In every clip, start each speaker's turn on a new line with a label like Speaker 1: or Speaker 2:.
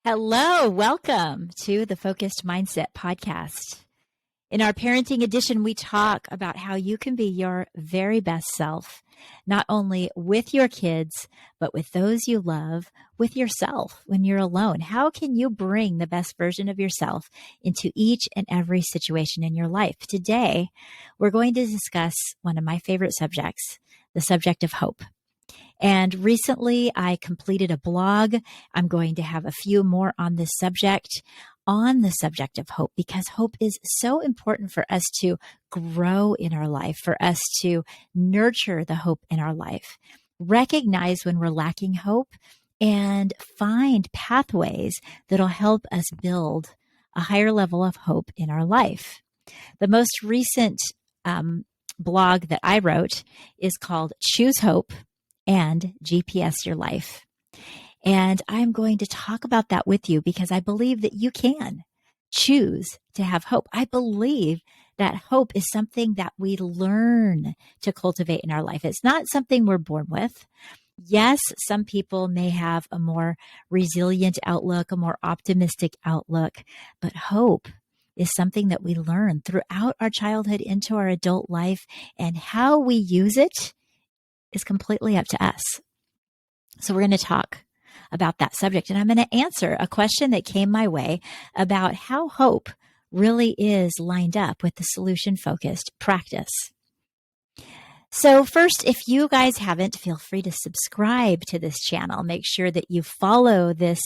Speaker 1: Hello, welcome to the Focused Mindset Podcast. In our parenting edition, we talk about how you can be your very best self, not only with your kids, but with those you love, with yourself when you're alone. How can you bring the best version of yourself into each and every situation in your life? Today, we're going to discuss one of my favorite subjects, the subject of hope. And recently I completed a blog. I'm going to have a few more on this subject, of hope, because hope is so important for us to grow in our life, for us to nurture the hope in our life, recognize when we're lacking hope, and find pathways that'll help us build a higher level of hope in our life. The most recent blog that I wrote is called Choose Hope and GPS Your Life. And I'm going to talk about that with you because I believe that you can choose to have hope. I believe that hope is something that we learn to cultivate in our life. It's not something we're born with. Yes, some people may have a more resilient outlook, a more optimistic outlook, but hope is something that we learn throughout our childhood into our adult life, and how we use it is completely up to us. So we're going to talk about that subject, and I'm going to answer a question that came my way about how hope really is lined up with the solution-focused practice. So first, if you guys haven't, feel free to subscribe to this channel. Make sure that you follow this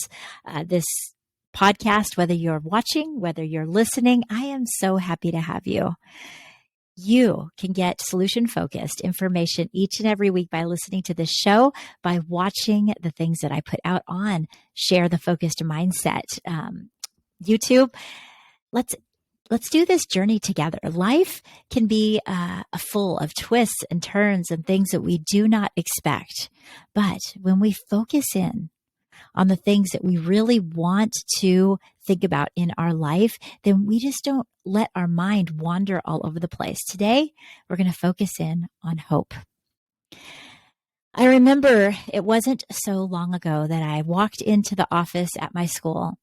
Speaker 1: podcast, whether you're watching, whether you're listening. I am so happy to have you. You can get solution-focused information each and every week by listening to this show, by watching the things that I put out on Share the Focused Mindset YouTube. Let's do this journey together. Life can be full of twists and turns and things that we do not expect. But when we focus in on the things that we really want to think about in our life, then we just don't let our mind wander all over the place. Today, we're going to focus in on hope. I remember it wasn't so long ago that I walked into the office at my school,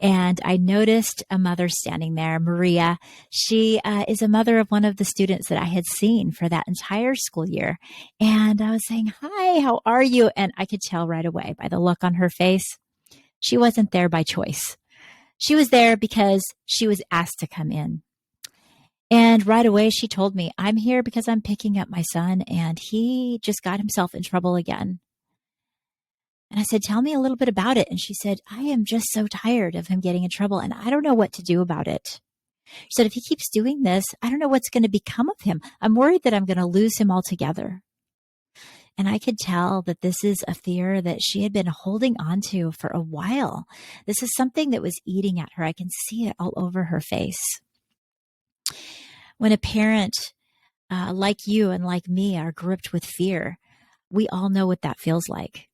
Speaker 1: and I noticed a mother standing there, Maria. She is a mother of one of the students that I had seen for that entire school year. And I was saying, "Hi, how are you?" And I could tell right away by the look on her face, she wasn't there by choice. She was there because she was asked to come in. And right away, she told me, "I'm here because I'm picking up my son, and he just got himself in trouble again." And I said, "Tell me a little bit about it." And she said, "I am just so tired of him getting in trouble, and I don't know what to do about it." She said, "If he keeps doing this, I don't know what's going to become of him. I'm worried that I'm going to lose him altogether." And I could tell that this is a fear that she had been holding on to for a while. This is something that was eating at her. I can see it all over her face. When a parent like you and like me are gripped with fear, we all know what that feels like.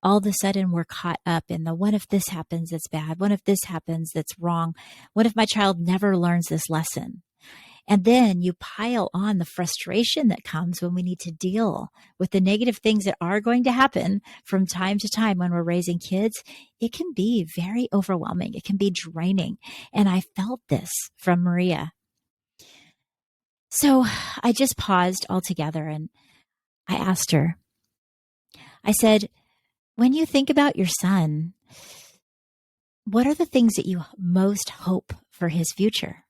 Speaker 1: All of a sudden we're caught up in the, what if this happens that's bad? What if this happens that's wrong? What if my child never learns this lesson? And then you pile on the frustration that comes when we need to deal with the negative things that are going to happen from time to time when we're raising kids. It can be very overwhelming. It can be draining. And I felt this from Maria. So I just paused altogether and I asked her, I said, "When you think about your son, what are the things that you most hope for his future?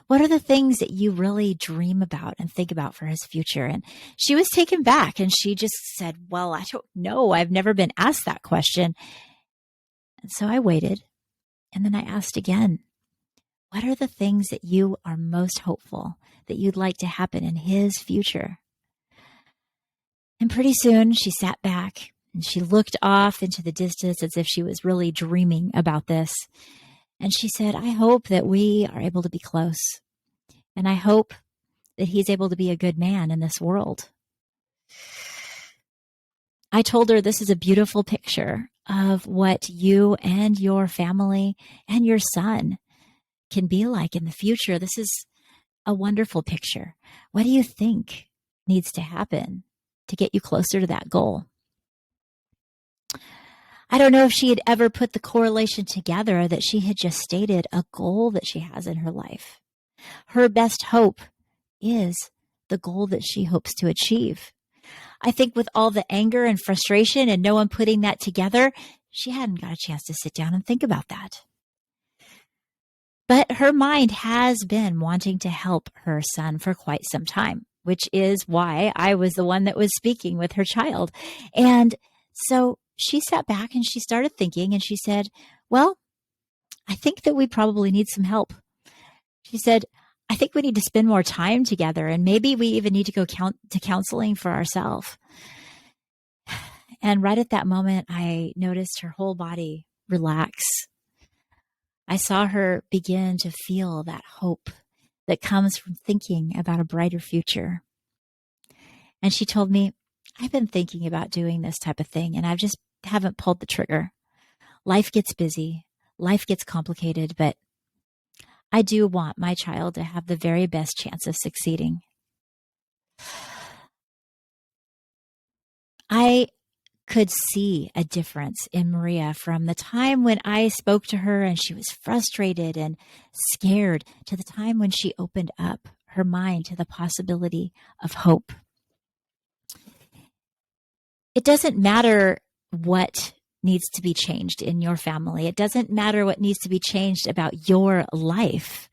Speaker 1: What are the things that you really dream about and think about for his future?" And she was taken back and she just said, "Well, I don't know. I've never been asked that question." And so I waited. And then I asked again, "What are the things that you are most hopeful that you'd like to happen in his future?" And pretty soon she sat back and she looked off into the distance as if she was really dreaming about this. And she said, "I hope that we are able to be close. And I hope that he's able to be a good man in this world." I told her this is a beautiful picture of what you and your family and your son can be like in the future. This is a wonderful picture. What do you think needs to happen to get you closer to that goal? I don't know if she had ever put the correlation together that she had just stated a goal that she has in her life. Her best hope is the goal that she hopes to achieve. I think with all the anger and frustration and no one putting that together, she hadn't got a chance to sit down and think about that. But her mind has been wanting to help her son for quite some time, which is why I was the one that was speaking with her child. And so she sat back and she started thinking and she said, well, I think that we probably need some help. She said, I think we need to spend more time together and maybe we even need to go to counseling for ourselves. And right at that moment, I noticed her whole body relax. I saw her begin to feel that hope that comes from thinking about a brighter future. And she told me, I've been thinking about doing this type of thing and I just haven't pulled the trigger. Life gets busy, life gets complicated, but I do want my child to have the very best chance of succeeding. I could see a difference in Maria from the time when I spoke to her and she was frustrated and scared to the time when she opened up her mind to the possibility of hope. It doesn't matter what needs to be changed in your family. It doesn't matter what needs to be changed about your life.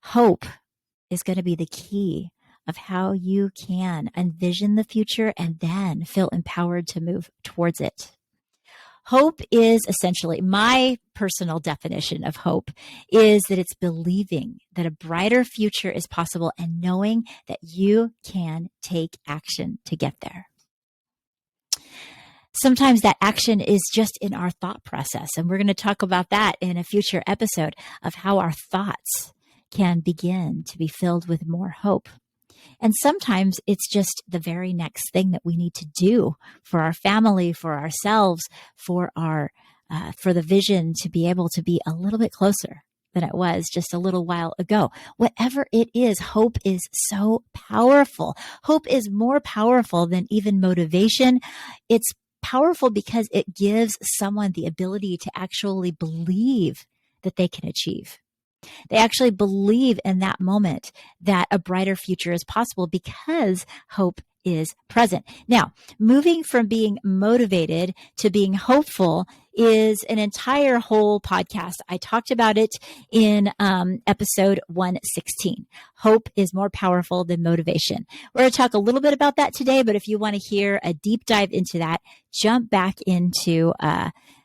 Speaker 1: Hope is going to be the key of how you can envision the future and then feel empowered to move towards it. Hope is essentially, my personal definition of hope is that it's believing that a brighter future is possible and knowing that you can take action to get there. Sometimes that action is just in our thought process, and we're going to talk about that in a future episode of how our thoughts can begin to be filled with more hope. And sometimes it's just the very next thing that we need to do for our family, for ourselves, for the vision to be able to be a little bit closer than it was just a little while ago. Whatever it is, hope is so powerful. Hope is more powerful than even motivation. It's powerful because it gives someone the ability to actually believe that they can achieve. They actually believe in that moment that a brighter future is possible because hope is present. Now, moving from being motivated to being hopeful is an entire whole podcast. I talked about it in episode 116. Hope is more powerful than motivation. We're going to talk a little bit about that today, but if you want to hear a deep dive into that, jump back into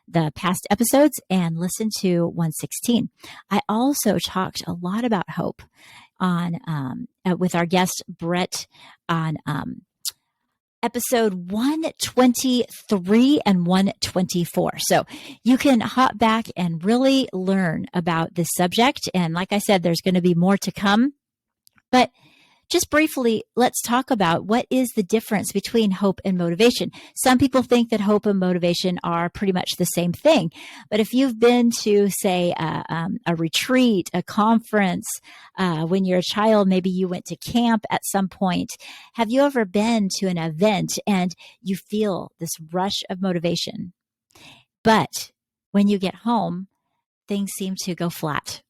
Speaker 1: the past episodes and listen to 116. I also talked a lot about hope on with our guest Brett on episode 123 and 124. So you can hop back and really learn about this subject. And like I said, there's going to be more to come. But just briefly, let's talk about what is the difference between hope and motivation. Some people think that hope and motivation are pretty much the same thing. But if you've been to, say, a retreat, a conference, when you're a child, maybe you went to camp at some point. Have you ever been to an event and you feel this rush of motivation? But when you get home, things seem to go flat.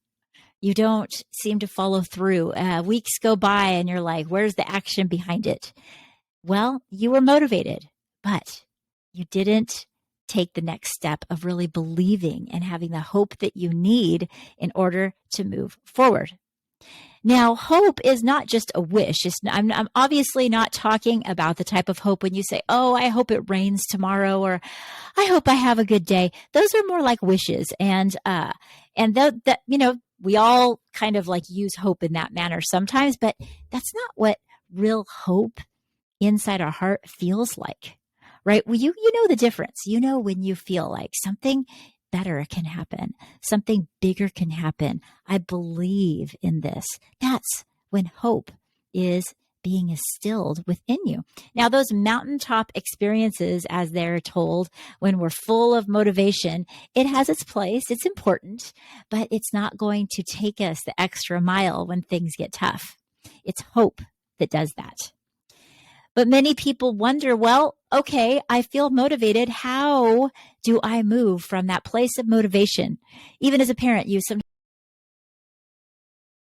Speaker 1: You don't seem to follow through. Weeks go by and you're like, where's the action behind it? Well, you were motivated, but you didn't take the next step of really believing and having the hope that you need in order to move forward. Now, hope is not just a wish. I'm obviously not talking about the type of hope when you say, oh, I hope it rains tomorrow, or I hope I have a good day. Those are more like wishes. And that, we all kind of like use hope in that manner sometimes, but that's not what real hope inside our heart feels like, right? Well, you know the difference. You know when you feel like something better can happen, something bigger can happen. I believe in this. That's when hope is being instilled within you. Now, those mountaintop experiences, as they're told, when we're full of motivation, it has its place. It's important, but it's not going to take us the extra mile when things get tough. It's hope that does that. But many people wonder, well, okay, I feel motivated. How do I move from that place of motivation? Even as a parent, you sometimes